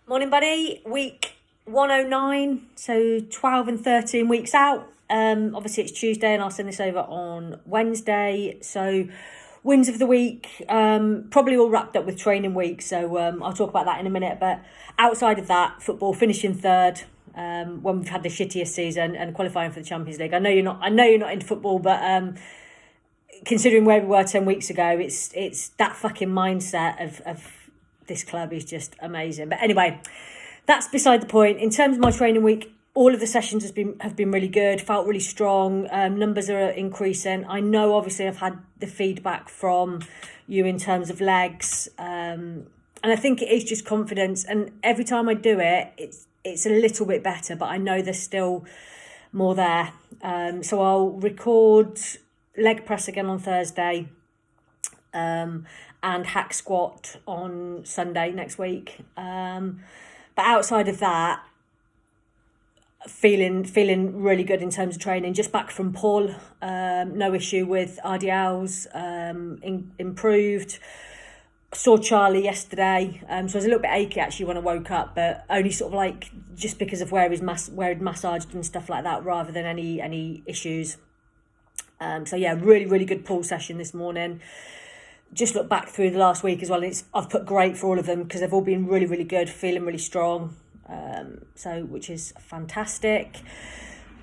Morning, buddy. Week 109, so 12 and 13 weeks out. Obviously, it's Tuesday, and I'll send this over on Wednesday. So, wins of the week, probably all wrapped up with training week. So, I'll talk about that in a minute. But outside of that, football finishing third. When we've had the shittiest season and qualifying for the Champions League. I know you're not into football, but considering where we were 10 weeks ago, it's that fucking mindset of this club is just amazing. But anyway, that's beside the point. In terms of my training week, all of the sessions have been really good, felt really strong. Numbers are increasing. I know, obviously, I've had the feedback from you in terms of legs, and I think it is just confidence. And every time I do it, it's a little bit better, but I know there's still more there. So I'll record leg press again on Thursday, and hack squat on Sunday next week. But outside of that, feeling really good in terms of training. Just back from Paul, no issue with RDLs, improved. Saw Charlie yesterday, so I was a little bit achy actually when I woke up, but only sort of like just because of where he'd massaged and stuff like that, rather than any issues. So yeah, really good pull session this morning. Just look back through the last week as well, and I've put great for all of them because they've all been really good, feeling really strong. So which is fantastic.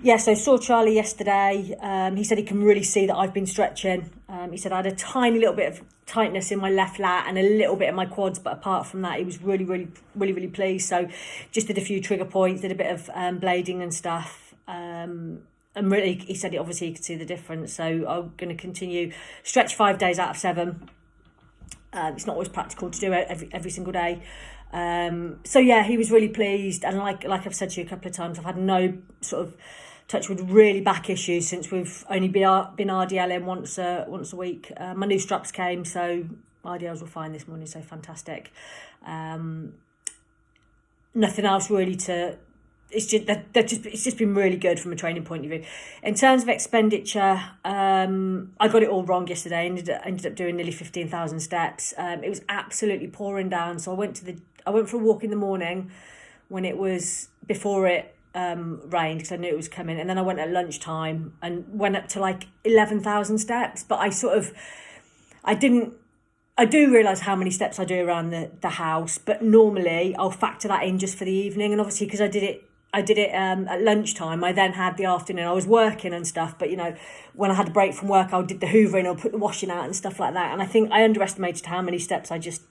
Yeah, so saw Charlie yesterday. He said he can really see that I've been stretching. He said I had a tiny little bit of tightness in my left lat and a little bit in my quads, but apart from that, he was really pleased. So just did a few trigger points, did a bit of blading and stuff. And really, he said he obviously could see the difference. So I'm going to continue stretch 5 days out of 7. It's not always practical to do it every single day. So yeah, he was really pleased, and like I've said to you a couple of times, I've had no sort of touch with really back issues since we've only been RDLing once a week. My new straps came, so RDLs were fine this morning, so fantastic. Nothing else really to. It's just been really good from a training point of view. In terms of expenditure, I got it all wrong yesterday. Ended up doing nearly 15,000 steps. It was absolutely pouring down, so I went for a walk in the morning when it was before it rained, because I knew it was coming, and then I went at lunchtime and went up to like 11,000 steps. But I do realise how many steps I do around the house, but normally I'll factor that in just for the evening. And obviously, because I did it at lunchtime, I then had the afternoon. I was working and stuff, but when I had a break from work, I did the hoovering or put the washing out and stuff like that. And I think I underestimated how many steps I just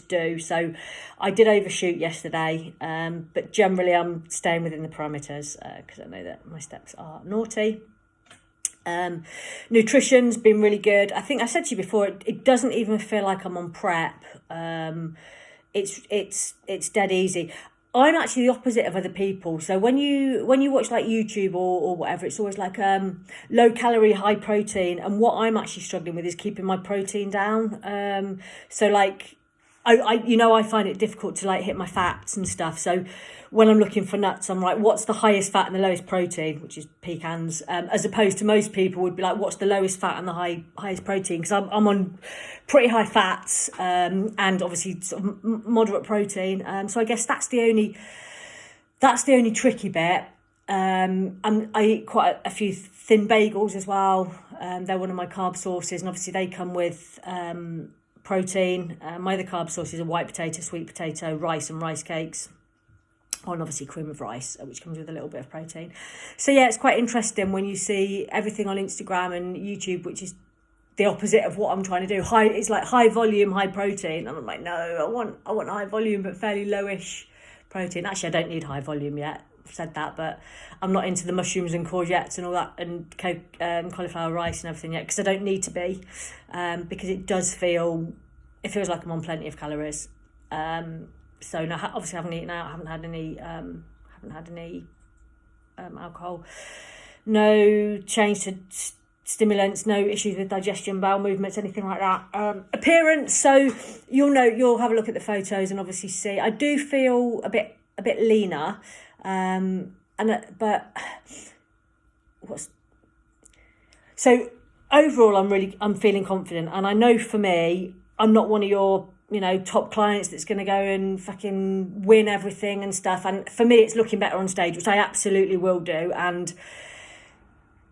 do. So I did overshoot yesterday, but generally I'm staying within the parameters because I know that my steps are naughty. Nutrition's been really good. I think I said to you before, it doesn't even feel like I'm on prep. It's dead easy. I'm actually the opposite of other people. So when you watch like YouTube or whatever, it's always like low calorie, high protein. And what I'm actually struggling with is keeping my protein down. So like I find it difficult to like hit my fats and stuff. So when I'm looking for nuts, I'm like, what's the highest fat and the lowest protein, which is pecans, as opposed to most people would be like, what's the lowest fat and the highest protein? Because I'm on pretty high fats, and obviously sort of moderate protein. So I guess that's the only tricky bit. And I eat quite a few thin bagels as well. They're one of my carb sources, and obviously they come with protein. My other carb sources are white potato, sweet potato, rice and rice cakes, and obviously cream of rice, which comes with a little bit of protein. So yeah, it's quite interesting when you see everything on Instagram and YouTube, which is the opposite of what I'm trying to do. It's like high volume, high protein, and I'm like, no, I want high volume but fairly lowish protein. Actually, I don't need high volume yet. I've said that, but I'm not into the mushrooms and courgettes and all that, and cauliflower rice and everything yet, because I don't need to be, because it feels like I'm on plenty of calories. So no, obviously I haven't eaten out, I haven't had any alcohol, no change to stimulants, no issues with digestion, bowel movements, anything like that. Appearance, so you'll have a look at the photos and obviously see I do feel a bit leaner, so overall I'm feeling confident, and I know for me I'm not one of your top clients that's going to go and fucking win everything and stuff. And for me, it's looking better on stage, which I absolutely will do, and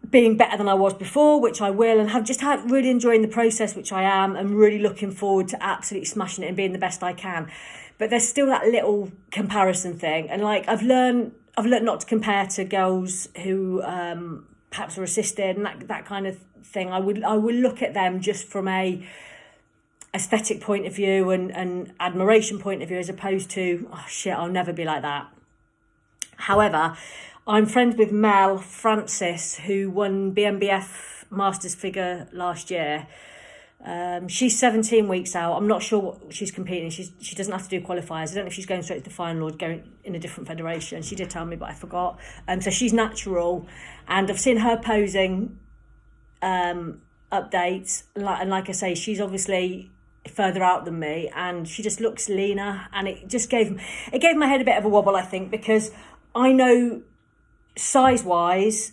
being better than I was before, which I will, and have just had really enjoying the process, which I am, and really looking forward to absolutely smashing it and being the best I can. But there's still that little comparison thing, and like I've learned not to compare to girls who perhaps are assisted and that kind of thing. I would look at them just from a aesthetic point of view and admiration point of view, as opposed to, oh shit, I'll never be like that. However, I'm friends with Mel Francis, who won BMBF Masters figure last year. She's 17 weeks out. I'm not sure what she's competing. She doesn't have to do qualifiers. I don't know if she's going straight to the final or going in a different federation. She did tell me, but I forgot. So she's natural, and I've seen her posing updates. And like I say, she's obviously further out than me, and she just looks leaner. And it gave my head a bit of a wobble, I think, because I know size-wise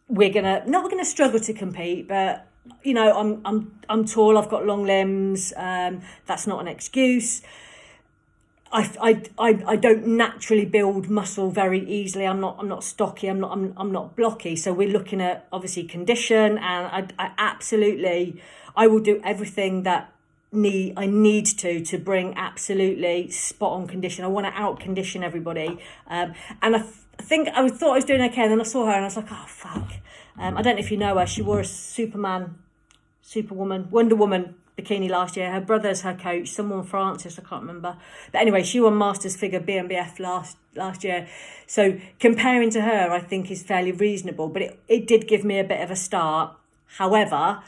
we're gonna struggle to compete, but I'm tall, I've got long limbs, that's not an excuse. I don't naturally build muscle very easily. I'm not stocky, I'm not blocky. So we're looking at obviously condition, and I will do everything that I need to bring absolutely spot on condition. I want to out condition everybody, and I thought I was doing okay, and then I saw her and I was like, oh fuck. I don't know if you know her. She wore a Superwoman, Wonder Woman bikini last year. Her brother's her coach, someone Francis, I can't remember. But anyway, she won Masters figure BMBF last year. So comparing to her, I think is fairly reasonable. But it did give me a bit of a start. However,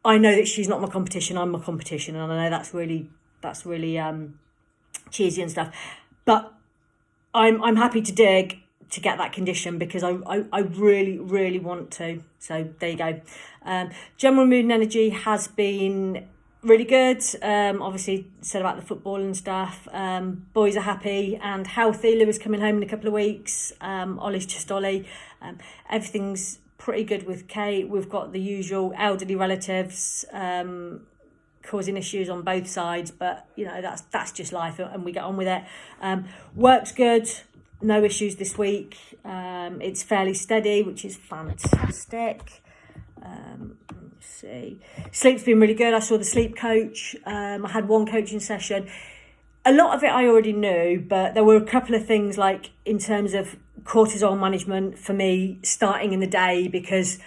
I know that she's not my competition. I'm my competition, and I know that's really cheesy and stuff. But I'm happy to dig to get that condition, because I really, really want to. So there you go. General mood and energy has been really good. Obviously said about the football and stuff. Boys are happy and healthy. Louis coming home in a couple of weeks. Ollie's just Ollie. Everything's pretty good with Kate. We've got the usual elderly relatives causing issues on both sides, but that's just life, and we get on with it. Work's good. No issues this week. It's fairly steady, which is fantastic. Let's see. Sleep's been really good. I saw the sleep coach. I had one coaching session. A lot of it I already knew, but there were a couple of things, like in terms of cortisol management for me starting in the day, because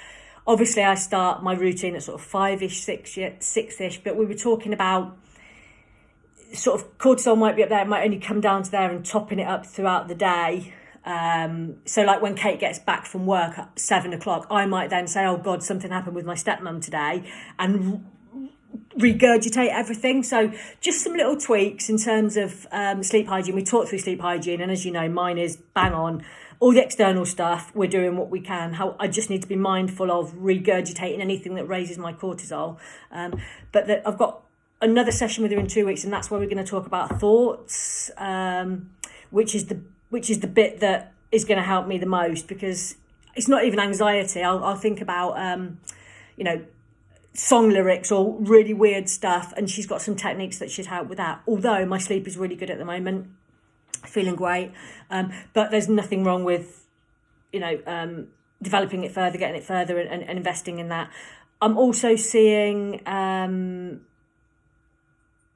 obviously I start my routine at sort of 5-ish, 6-ish, but we were talking about sort of cortisol might be up there, it might only come down to there, and topping it up throughout the day. So like when Kate gets back from work at 7 o'clock, I might then say, oh God, something happened with my stepmum today, and regurgitate everything. So just some little tweaks in terms of sleep hygiene. We talked through sleep hygiene, and as you know, mine is bang on. All the external stuff, we're doing what we can. How I just need to be mindful of regurgitating anything that raises my cortisol. But that I've got another session with her in 2 weeks, and that's where we're going to talk about thoughts, which is the bit that is going to help me the most, because it's not even anxiety. I'll think about song lyrics or really weird stuff, and she's got some techniques that should help with that. Although my sleep is really good at the moment, feeling great, but there's nothing wrong with developing it further, getting it further, and investing in that. I'm also seeing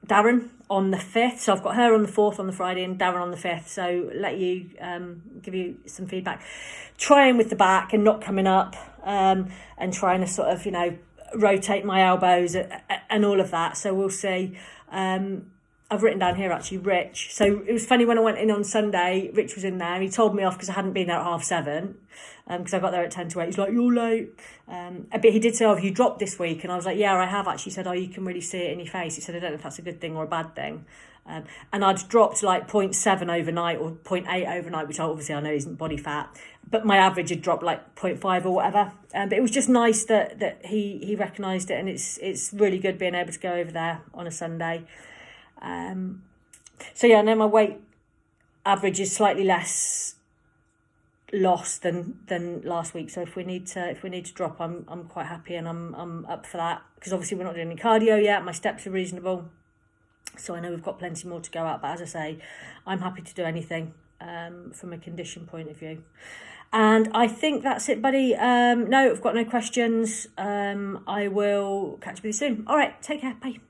Darren on the 5th. So I've got her on the 4th on the Friday and Darren on the 5th. So give you some feedback. Trying with the back and not coming up, and trying to sort of, rotate my elbows and all of that. So we'll see. I've written down here actually Rich. So it was funny when I went in on Sunday, Rich was in there. He told me off because I hadn't been there at 7:30, because I got there at 10 to 8. He's like, you're late. But he did say, oh, have you dropped this week? And I was like, yeah, I have actually. He said, oh, you can really see it in your face. He said, I don't know if that's a good thing or a bad thing. And I'd dropped like 0.7 overnight or 0.8 overnight, which obviously I know isn't body fat, but my average had dropped like 0.5 or whatever. But it was just nice that he recognised it, and it's really good being able to go over there on a Sunday. So yeah, I know my weight average is slightly less loss than last week. So if we need to drop, I'm quite happy, and I'm up for that, because obviously we're not doing any cardio yet. My steps are reasonable. So I know we've got plenty more to go out, but as I say, I'm happy to do anything from a condition point of view. And I think that's it, buddy. No, I've got no questions. I will catch up with you soon. All right, take care. Bye.